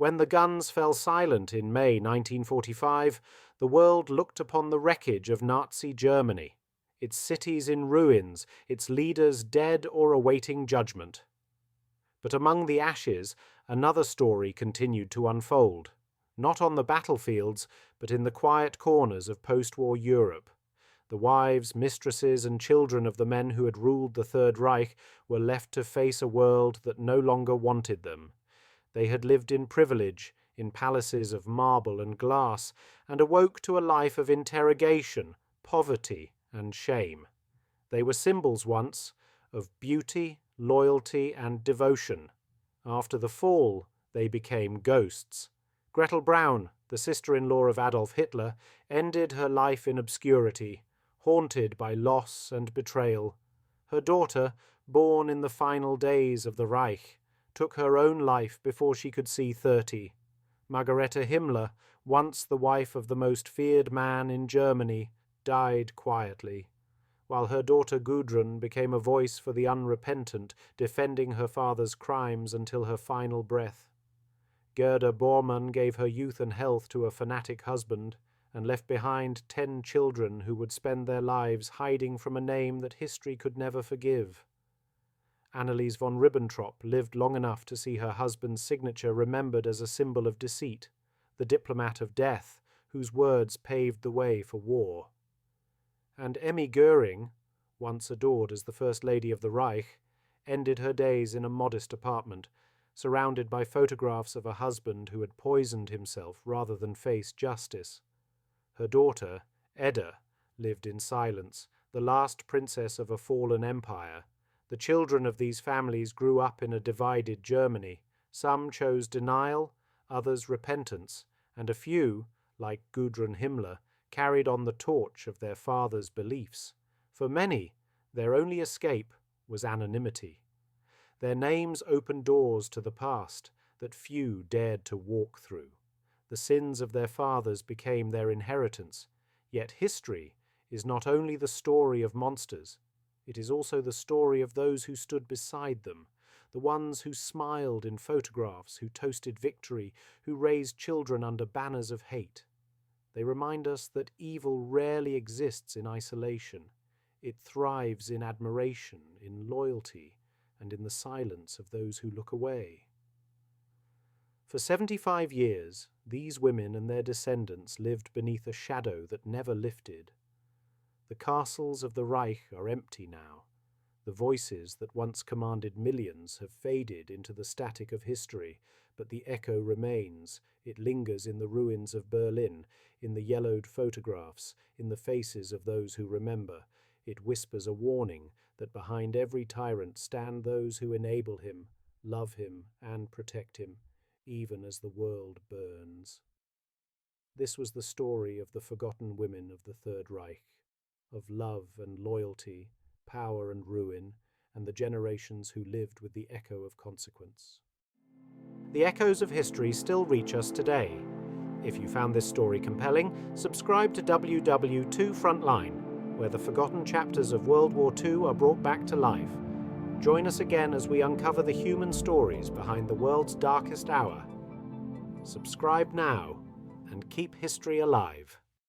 When the guns fell silent in May 1945, the world looked upon the wreckage of Nazi Germany, its cities in ruins, its leaders dead or awaiting judgment. But among the ashes, another story continued to unfold, not on the battlefields, but in the quiet corners of post-war Europe. The wives, mistresses, and children of the men who had ruled the Third Reich were left to face a world that no longer wanted them. They had lived in privilege, in palaces of marble and glass, and awoke to a life of interrogation, poverty, and shame. They were symbols once of beauty, loyalty, and devotion. After the fall, they became ghosts. Gretel Braun, the sister-in-law of Adolf Hitler, ended her life in obscurity, haunted by loss and betrayal. Her daughter, born in the final days of the Reich, took her own life before she could see 30. Margarete Himmler, once the wife of the most feared man in Germany, died quietly, while her daughter Gudrun became a voice for the unrepentant, defending her father's crimes until her final breath. Gerda Bormann gave her youth and health to a fanatic husband, and left behind 10 children who would spend their lives hiding from a name that history could never forgive. Annelies von Ribbentrop lived long enough to see her husband's signature remembered as a symbol of deceit, the diplomat of death, whose words paved the way for war. And Emmy Göring, once adored as the First Lady of the Reich, ended her days in a modest apartment, surrounded by photographs of a husband who had poisoned himself rather than face justice. Her daughter, Edda, lived in silence, the last princess of a fallen empire. The children of these families grew up in a divided Germany. Some chose denial, others repentance, and a few, like Gudrun Himmler, carried on the torch of their father's beliefs. For many, their only escape was anonymity. Their names opened doors to the past that few dared to walk through. The sins of their fathers became their inheritance. Yet history is not only the story of monsters, it is also the story of those who stood beside them, the ones who smiled in photographs, who toasted victory, who raised children under banners of hate. They remind us that evil rarely exists in isolation. It thrives in admiration, in loyalty, and in the silence of those who look away. For 75 years, these women and their descendants lived beneath a shadow that never lifted. The castles of the Reich are empty now. The voices that once commanded millions have faded into the static of history, but the echo remains. It lingers in the ruins of Berlin, in the yellowed photographs, in the faces of those who remember. It whispers a warning that behind every tyrant stand those who enable him, love him, and protect him, even as the world burns. This was the story of the forgotten women of the Third Reich, of love and loyalty, power and ruin, and the generations who lived with the echo of consequence. The echoes of history still reach us today. If you found this story compelling, subscribe to WW2 Frontline, where the forgotten chapters of World War II are brought back to life. Join us again as we uncover the human stories behind the world's darkest hour. Subscribe now and keep history alive.